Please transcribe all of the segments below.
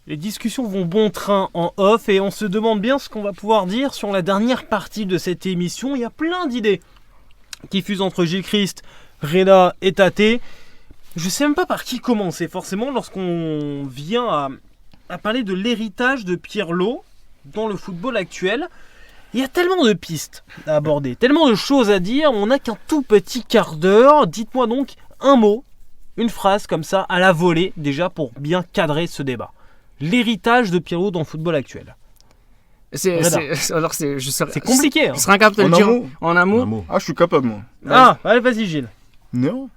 Les discussions vont bon train en off et on se demande bien ce qu'on va pouvoir dire sur la dernière partie de cette émission. Il y a plein d'idées qui fusent entre Gilles Christ, Reda et Tate. Je sais même pas par qui commencer forcément lorsqu'on vient à parler de l'héritage de Pirlo dans le football actuel. Il y a tellement de pistes à aborder, tellement de choses à dire, on n'a qu'un tout petit quart d'heure. Dites-moi donc un mot, une phrase comme ça à la volée déjà pour bien cadrer ce débat. L'héritage de Pirlo dans le football actuel. C'est compliqué. Je serais incapable de le dire en un mot. Ah, je suis capable, moi. Ah, allez, vas-y Gilles. Néant.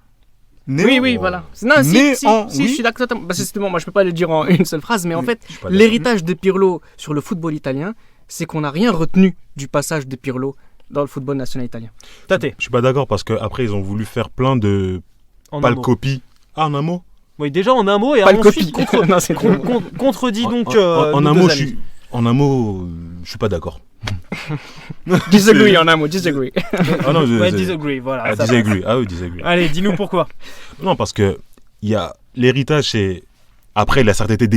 Oui, voilà. Non, si, je suis d'accord. Justement, moi je peux pas le dire en une seule phrase, mais en fait, l'héritage de Pirlo sur le football italien, c'est qu'on n'a rien retenu du passage de Pirlo dans le football national italien. Tate. Je suis pas d'accord parce qu'après ils ont voulu faire plein de copies. Ah, en un mot. Oui, déjà en un mot et ensuite contredit donc. En un mot, je suis pas d'accord. Disagree en un mot, disagree. Ah non, disagree, voilà. Disagree. Ah oui, disagree. Allez, dis-nous pourquoi. Non, parce que il y a l'héritage, c'est après il a certes été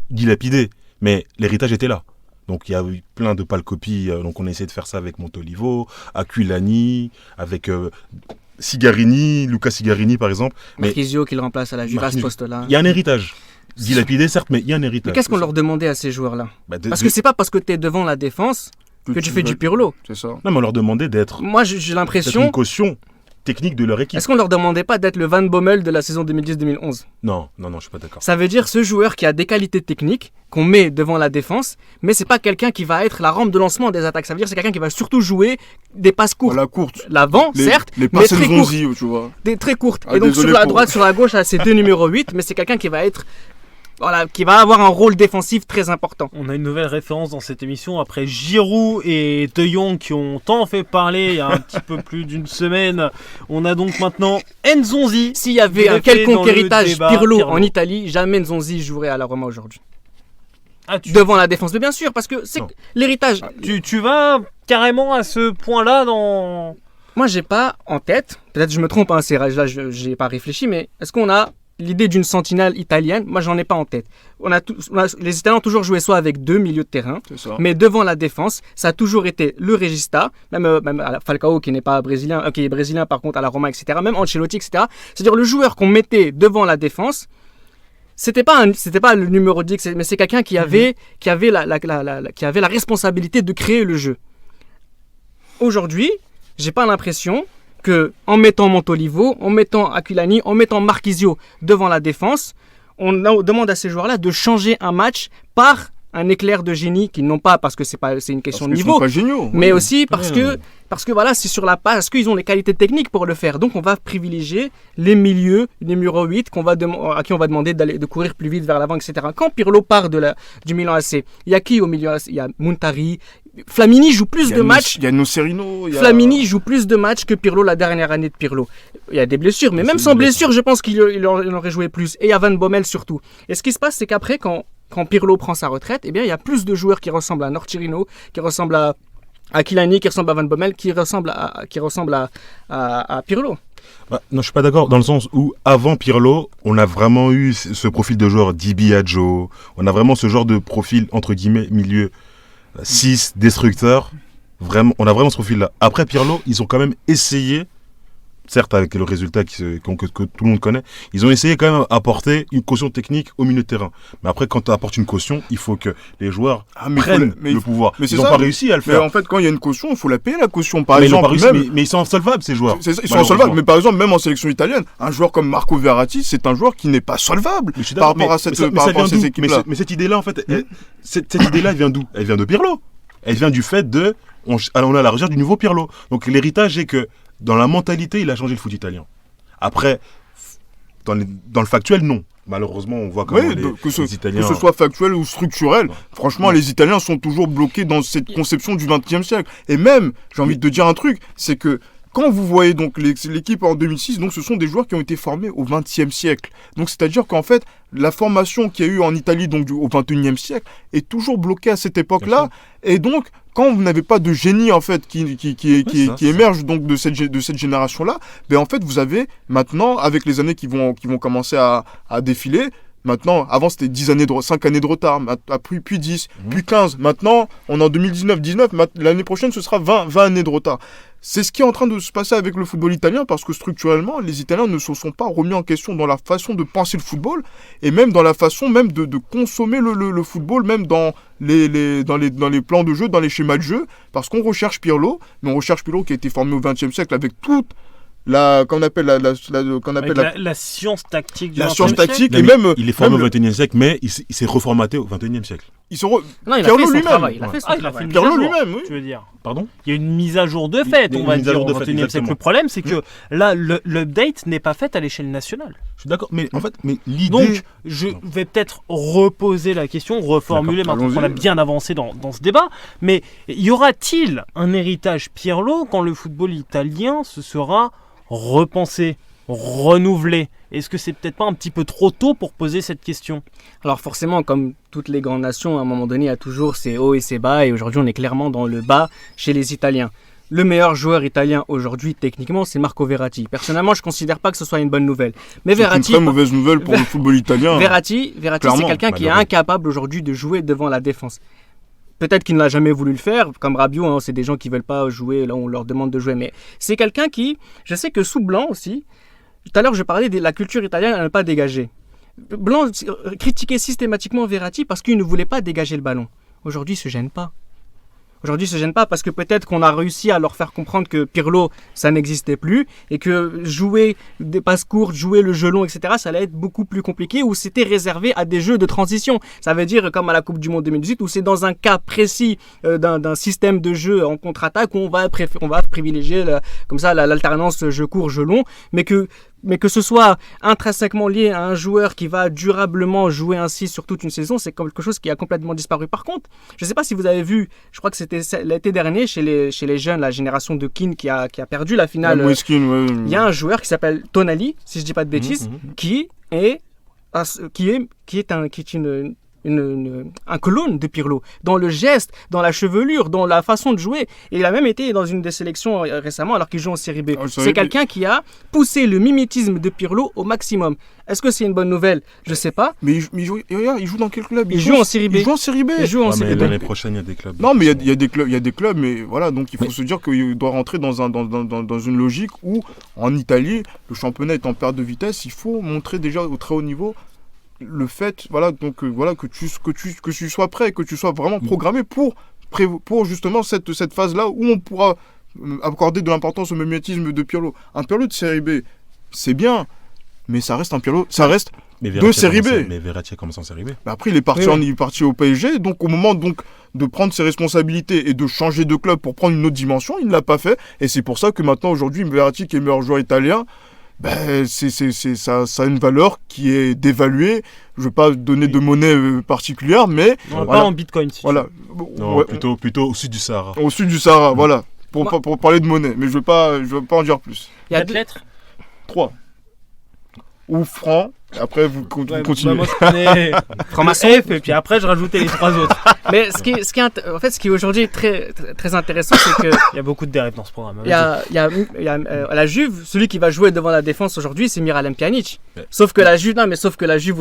dilapidé, mais l'héritage était là. Donc il y a eu plein de pâles copies. Donc on a essayé de faire ça avec Montolivo, Aquilani, avec Luca Sigarini par exemple. Marchisio qui le remplace à la Juve, à ce poste-là. Il y a un héritage. Dilapidé certes, mais il y a un héritage. Mais qu'est-ce qu'on leur demandait à ces joueurs-là ? Parce que c'est pas parce que tu es devant la défense que tu fais du Pirlo. C'est ça. Non, mais on leur demandait d'être. Moi j'ai l'impression. Une caution technique de leur équipe. Est-ce qu'on leur demandait pas d'être le Van Bommel de la saison 2010-2011 ? Non, je suis pas d'accord. Ça veut dire ce joueur qui a des qualités techniques qu'on met devant la défense, mais c'est pas quelqu'un qui va être la rampe de lancement des attaques. Ça veut dire c'est quelqu'un qui va surtout jouer des passes courtes. La courte. L'avant, certes, les mais très courtes. Tu vois. Des très courtes. Et donc sur la droite, sur la gauche, c'est deux numéros 8, mais c'est quelqu'un qui va être qui va avoir un rôle défensif très important. On a une nouvelle référence dans cette émission après Giroud et De Jong qui ont tant fait parler il y a un petit peu plus d'une semaine. On a donc maintenant Nzonzi. S'il y avait un quelconque héritage Pirlo en Italie, jamais Nzonzi jouerait à la Roma aujourd'hui. Devant la défense, mais bien sûr, parce que c'est l'héritage. Tu vas carrément à ce point-là dans... Moi, j'ai pas en tête, peut-être je me trompe, là, j'ai pas réfléchi, mais est-ce qu'on a l'idée d'une sentinelle italienne? Moi, j'en ai pas en tête. Les Italiens ont toujours joué soit avec deux milieux de terrain, mais devant la défense, ça a toujours été le Regista, même Falcao qui n'est pas brésilien, qui est brésilien par contre à la Roma, etc. Même Ancelotti, etc. C'est-à-dire le joueur qu'on mettait devant la défense, c'était pas le numéro 10, mais c'est quelqu'un qui avait la responsabilité de créer le jeu. Aujourd'hui, j'ai pas l'impression que en mettant Montolivo, en mettant Aquilani, en mettant Marchisio devant la défense, on demande à ces joueurs-là de changer un match par un éclair de génie qu'ils n'ont pas parce que c'est une question de niveau, sont pas géniaux, mais aussi parce que voilà, c'est sur la passe, parce qu'ils ont les qualités techniques pour le faire. Donc on va privilégier les milieux, numéro 8 à qui on va demander de courir plus vite vers l'avant, etc. Quand Pirlo part du Milan AC, il y a qui au milieu? Il y a Montari. Flamini joue plus de matchs. Il y a Nocerino. Flamini joue plus de matchs que Pirlo la dernière année de Pirlo. Il y a des blessures, mais même sans blessure, je pense qu'il aurait joué plus. Et il y a Van Bommel surtout. Et ce qui se passe, c'est qu'après, quand Pirlo prend sa retraite, eh bien, il y a plus de joueurs qui ressemblent à Nocerino, qui ressemblent à Aquilani, qui ressemblent à Van Bommel, qui ressemblent à Pirlo. Non, je suis pas d'accord dans le sens où avant Pirlo, on a vraiment eu ce profil de joueur Di Biagio. On a vraiment ce genre de profil entre guillemets milieu 6 destructeur. Vraiment, on a vraiment ce profil-là. Après Pirlo, ils ont quand même essayé, certes avec le résultat que tout le monde connaît, ils ont essayé quand même d'apporter une caution technique au milieu de terrain. Mais après, quand tu apportes une caution, il faut que les joueurs prennent le pouvoir. Mais ils n'ont pas réussi à le faire. Mais en fait, quand il y a une caution, il faut la payer la caution. Par mais exemple, mais ils sont insolvables ces joueurs. Ils sont insolvables. Mais par exemple, même en sélection italienne, un joueur comme Marco Verratti, c'est un joueur qui n'est pas solvable par rapport à ces équipes-là. Mais cette idée-là, en fait, cette idée-là, elle vient d'où? Elle vient de Pirlo. Elle vient du fait on est à la recherche du nouveau Pirlo. Donc l'héritage est que dans la mentalité, il a changé le foot italien. Après, dans le factuel, non. Malheureusement, on voit comment les Italiens... Que ce soit factuel ou structurel, franchement, les Italiens sont toujours bloqués dans cette conception du XXe siècle. Et même, j'ai envie de te dire un truc, c'est que quand vous voyez donc l'équipe en 2006, donc ce sont des joueurs qui ont été formés au XXe siècle. Donc c'est-à-dire qu'en fait, la formation qu'il y a eu en Italie donc au XXIe siècle est toujours bloquée à cette époque-là. Et donc, quand vous n'avez pas de génie en fait qui émerge donc de cette génération-là, ben en fait vous avez maintenant avec les années qui vont commencer à défiler, Maintenant, avant c'était 5 années de retard, puis 10, puis 15. Maintenant, on est en 2019, l'année prochaine ce sera 20 années de retard. C'est ce qui est en train de se passer avec le football italien parce que structurellement, les Italiens ne se sont pas remis en question dans la façon de penser le football et même dans la façon même de consommer le football, même dans les plans de jeu, dans les schémas de jeu, parce qu'on recherche Pirlo, mais on recherche Pirlo qui a été formé au XXe siècle avec toute la science tactique du la 20e science siècle. tactique Non, et mais même il est formé au XXIe siècle, mais il s'est reformaté au XXIe siècle. Non, il a Pirlo fait son lui-même. travail. Il a fait son Ah, il a travail. fait une Pirlo mise à jour, lui-même, oui. tu veux dire. Pardon ? Il y a une mise à jour de fait, Il y a on une va mise à dire, jour de au fait, 21e siècle. exactement. Le problème, c'est que là, l'update n'est pas fait à l'échelle nationale. Je suis d'accord, mais en fait, l'idée. Donc, je vais peut-être reposer la question, reformuler D'accord, maintenant qu'on a allons-y. bien avancé dans ce débat. Mais y aura-t-il un héritage Pirlo quand le football italien se sera repensé, renouvelé ? Est-ce que c'est peut-être pas un petit peu trop tôt pour poser cette question ? Alors forcément, comme toutes les grandes nations, à un moment donné, il y a toujours ses hauts et ses bas, et aujourd'hui on est clairement dans le bas chez les Italiens. Le meilleur joueur italien aujourd'hui, techniquement, c'est Marco Verratti. Personnellement, je ne considère pas que ce soit une bonne nouvelle. Mais C'est une Verratti, très mauvaise nouvelle pour le football italien. Verratti c'est Clairement, quelqu'un qui est malheureux. incapable aujourd'hui de jouer devant la défense. Peut-être qu'il n'a jamais voulu le faire, comme Rabiot, hein, c'est des gens qui ne veulent pas jouer, là on leur demande de jouer. Mais c'est quelqu'un qui, je sais que sous Blanc aussi, tout à l'heure je parlais de la culture italienne à ne pas dégager. Blanc critiquait systématiquement Verratti parce qu'il ne voulait pas dégager le ballon. Aujourd'hui, il ne se gêne pas. Aujourd'hui, ils ne se gênent pas parce que peut-être qu'on a réussi à leur faire comprendre que Pirlo, ça n'existait plus et que jouer des passes courtes, jouer le jeu long, etc., ça allait être beaucoup plus compliqué ou c'était réservé à des jeux de transition. Ça veut dire comme à la Coupe du Monde 2018 où c'est dans un cas précis d'un système de jeu en contre-attaque où on va privilégier comme ça l'alternance jeu court, jeu long, mais que ce soit intrinsèquement lié à un joueur qui va durablement jouer ainsi sur toute une saison, c'est quelque chose qui a complètement disparu. Par contre, je ne sais pas si vous avez vu, je crois que c'était l'été dernier chez les jeunes, la génération de Keane qui a perdu la finale. Il y a un joueur qui s'appelle Tonali, si je ne dis pas de bêtises, qui est un clone de Pirlo, dans le geste, dans la chevelure, dans la façon de jouer. Et il a même été dans une des sélections récemment alors qu'il joue en Série B. C'est quelqu'un qui a poussé le mimétisme de Pirlo au maximum. Est-ce que c'est une bonne nouvelle ? Je ne sais pas. Mais il joue dans quel club ? Il joue en Série B. Il joue en Série B. Mais l'année prochaine, il y a des clubs. Non, mais il y a des clubs, mais voilà, donc il faut se dire qu'il doit rentrer dans une logique où, en Italie, le championnat est en perte de vitesse, il faut montrer déjà au très haut niveau le fait, voilà, donc voilà, que tu sois prêt, que tu sois vraiment programmé pour justement cette phase-là où on pourra accorder de l'importance au mimétisme de Pirlo. Un Pirlo de Série B, c'est bien, mais ça reste un Pirlo, ça reste de Série B. Mais Verratti a commencé en Série B. Après, il est parti au PSG, donc au moment de prendre ses responsabilités et de changer de club pour prendre une autre dimension, il ne l'a pas fait, et c'est pour ça que maintenant, aujourd'hui, Verratti, qui est le meilleur joueur italien, ça a une valeur qui est dévaluée. Je ne vais pas donner de monnaie particulière, mais pas en bitcoin. Voilà. Non, plutôt au sud du Sahara. Au sud du Sahara, voilà. Pour parler de monnaie, mais je veux pas en dire plus. Il y a 4 lettres 3. Ou francs. Après, vous continuez. Moi, je connais franc-maçon. F et puis après, je rajoutais les 3 autres. Mais ce qui est aujourd'hui très, très intéressant, c'est que Il y a beaucoup de dérives dans ce programme. il y a à la Juve, celui qui va jouer devant la défense aujourd'hui, c'est Miralem Pjanic. Sauf que la Juve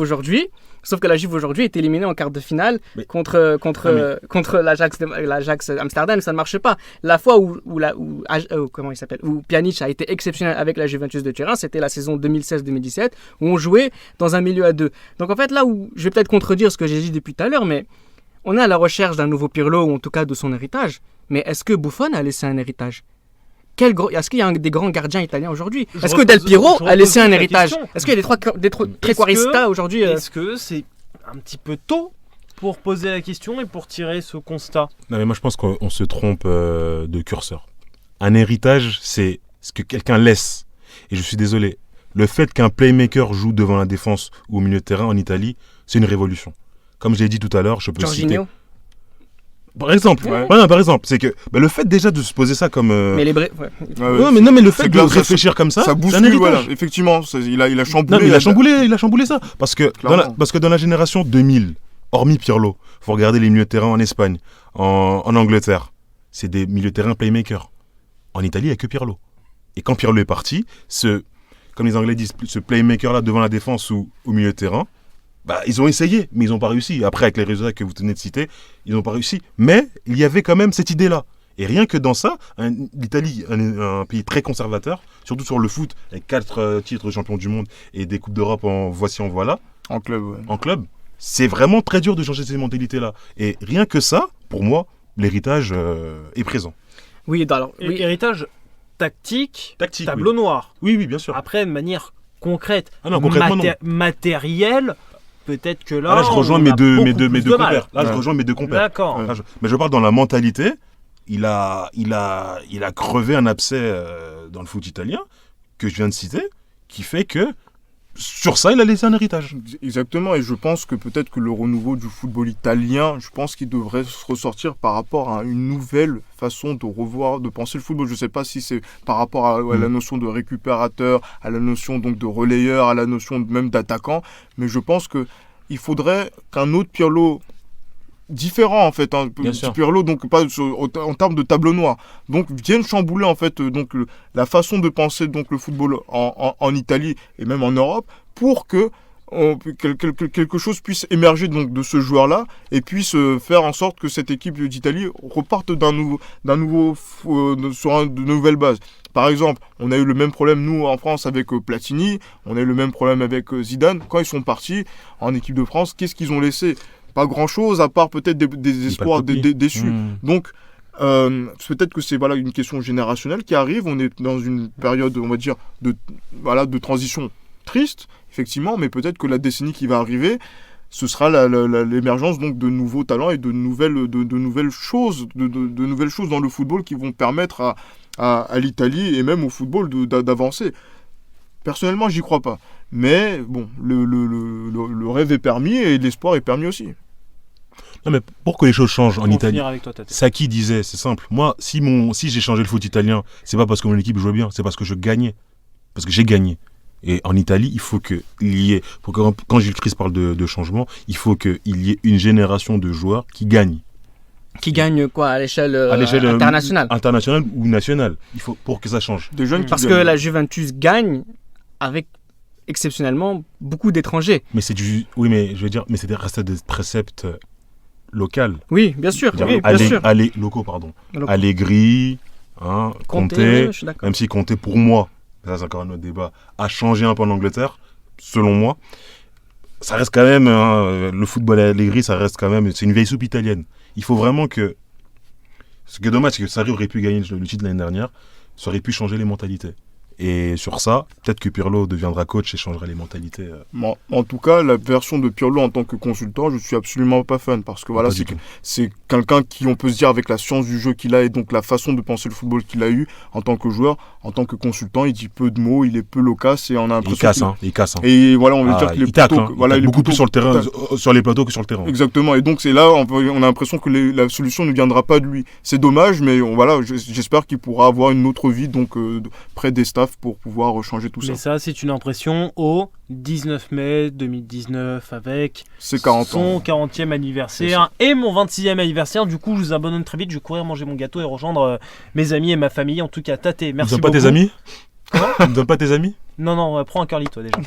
aujourd'hui est éliminée en quart de finale contre l'Ajax Amsterdam, ça ne marche pas. La fois où Pjanic a été exceptionnel avec la Juventus de Turin, c'était la saison 2016-2017 où on jouait dans un milieu à deux. Donc en fait là où je vais peut-être contredire ce que j'ai dit depuis tout à l'heure, mais on est à la recherche d'un nouveau Pirlo ou en tout cas de son héritage. Mais est-ce que Buffon a laissé un héritage ? Est-ce qu'il y a des grands gardiens italiens aujourd'hui ? Est-ce que Del Piero a laissé un héritage ? Est-ce qu'il y a des Trequarista aujourd'hui Est-ce que c'est un petit peu tôt pour poser la question et pour tirer ce constat ? Non, mais moi je pense qu'on se trompe de curseur. Un héritage, c'est ce que quelqu'un laisse. Et je suis désolé, le fait qu'un playmaker joue devant la défense ou au milieu de terrain en Italie, c'est une révolution. Comme je l'ai dit tout à l'heure, je peux citer... Par exemple, par exemple, c'est que le fait déjà de se poser ça comme. Mais les mais le fait de réfléchir comme ça bouscule, voilà. Effectivement, il a chamboulé. Non, il a chamboulé ça, parce que dans la génération 2000, hormis Pirlo, faut regarder les milieux de terrain en Espagne, en Angleterre, c'est des milieux de terrain playmakers. En Italie, il n'y a que Pirlo. Et quand Pirlo est parti, comme les Anglais disent, ce playmaker là devant la défense ou au milieu de terrain, ils ont essayé, mais ils n'ont pas réussi. Après, avec les résultats que vous tenez de citer, ils n'ont pas réussi. Mais il y avait quand même cette idée-là. Et rien que dans ça, l'Italie, un pays très conservateur, surtout sur le foot, avec 4 titres de champion du monde et des Coupes d'Europe en voici, en voilà. En club, ouais. En club, c'est vraiment très dur de changer ces mentalités-là. Et rien que ça, pour moi, l'héritage est présent. Oui, alors, oui. Héritage tactique, Tactique, tableau noir. Oui, bien sûr. Après, de manière concrète, concrètement, non. matérielle, peut-être que là. Là, je rejoins mes deux compères. Là, je rejoins mes deux compères. D'accord. Ouais. Mais je parle dans la mentalité. Il a crevé un abcès dans le foot italien que je viens de citer, qui fait que sur ça, il a laissé un héritage. Exactement, et je pense que peut-être que le renouveau du football italien, je pense qu'il devrait se ressortir par rapport à une nouvelle façon de penser le football. Je ne sais pas si c'est par rapport à la notion de récupérateur, à la notion donc de relayeur, à la notion même d'attaquant, mais je pense qu'il faudrait qu'un autre Pirlo différent en fait, Pirlo, donc pas en termes de tableau noir, donc viennent chambouler en fait donc la façon de penser donc le football en Italie et même en Europe, pour que quelque chose puisse émerger donc de ce joueur-là et puisse faire en sorte que cette équipe d'Italie reparte sur de nouvelles bases. Par exemple, on a eu le même problème nous en France avec Platini, on a eu le même problème avec Zidane. Quand ils sont partis en équipe de France, qu'est-ce qu'ils ont laissé ? Pas grand-chose, à part peut-être des espoirs déçus. Donc, peut-être que c'est une question générationnelle qui arrive. On est dans une période, on va dire, de transition triste, effectivement, mais peut-être que la décennie qui va arriver, ce sera l'émergence donc de nouveaux talents et de nouvelles choses dans le football qui vont permettre à l'Italie et même au football d'avancer. Personnellement, j'y crois pas. Mais bon, le rêve est permis et l'espoir est permis aussi. Non, mais pour que les choses changent en Italie, avec toi, Sacchi disait, c'est simple. Moi, si j'ai changé le foot italien, c'est pas parce que mon équipe jouait bien, c'est parce que je gagnais. Parce que j'ai gagné. Et en Italie, il faut qu'il y ait, quand Gilles Christ parle de changement, il faut qu'il y ait une génération de joueurs qui gagnent. Qui gagnent quoi à l'échelle internationale Internationale ou nationale. Il faut pour que ça change. Des jeunes parce que la Juventus gagne avec exceptionnellement beaucoup d'étrangers. Mais c'est mais c'est des préceptes locaux. Oui, bien sûr. Locaux, pardon. Allegri, Conte, même si Conte, pour moi, ça c'est encore un autre débat, a changé un peu en Angleterre, selon moi. Ça reste quand même, le football à Allegri, ça reste quand même, c'est une vieille soupe italienne. Il faut vraiment que... Ce qui est dommage, c'est que Sarri aurait pu gagner le titre l'année dernière, ça aurait pu changer les mentalités. Et sur ça, peut-être que Pirlo deviendra coach et changera les mentalités. En tout cas, la version de Pirlo en tant que consultant, je suis absolument pas fan. Parce que voilà, c'est quelqu'un qui, on peut se dire, avec la science du jeu qu'il a et donc la façon de penser le football qu'il a eu en tant que joueur, en tant que consultant, il dit peu de mots, il est peu loquace et on a l'impression il casse. Et voilà, on veut dire qu'il est plutôt... il est beaucoup plus sur le terrain, sur les plateaux que sur le terrain. Exactement. Et donc c'est là, on a l'impression que la solution ne viendra pas de lui. C'est dommage, mais j'espère qu'il pourra avoir une autre vie donc près des staffs pour pouvoir changer tout ça. Mais ça, c'est une impression au 19 mai 2019 avec son 40e anniversaire et mon 26e anniversaire. Du coup, je vous abandonne très vite. Je vais courir manger mon gâteau et rejoindre mes amis et ma famille. En tout cas, Tate, merci beaucoup. Tu ne donnes pas tes amis ? Tu ne donnes pas tes amis ? Non, prends un curly toi déjà.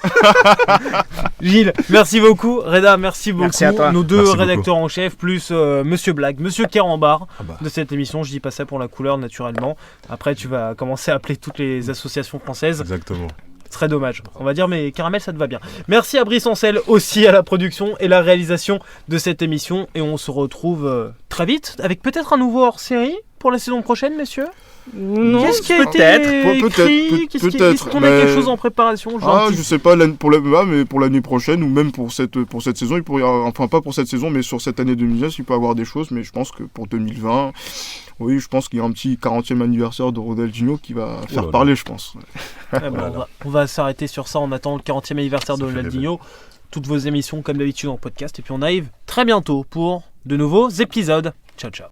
Gilles, merci beaucoup. Reda, merci beaucoup. Merci à toi. Nos deux Merci rédacteurs en chef, plus Monsieur Blague, Monsieur Carambar bah. de cette émission. Je dis pas ça pour la couleur, naturellement. Après, tu vas commencer à appeler toutes les associations françaises. Exactement. Très dommage. On va dire, mais Caramel, ça te va bien. Merci à Brice Ancel aussi à la production et la réalisation de cette émission. Et on se retrouve très vite avec peut-être un nouveau hors-série pour la saison prochaine, messieurs. Non, Qu'est-ce qui a été écrit Est-ce qu'on a quelque chose en préparation je sais pas, mais pour l'année prochaine ou même pour cette saison, il pourrait, enfin pas pour cette saison, mais sur cette année 2019, il peut y avoir des choses, mais je pense que pour 2020, oui, je pense qu'il y a un petit 40e anniversaire de Ronaldinho qui va faire parler, je pense. On va s'arrêter sur ça en attendant le 40e anniversaire de Ronaldinho. Toutes vos émissions comme d'habitude en podcast, et puis on arrive très bientôt pour de nouveaux épisodes. Ciao, ciao.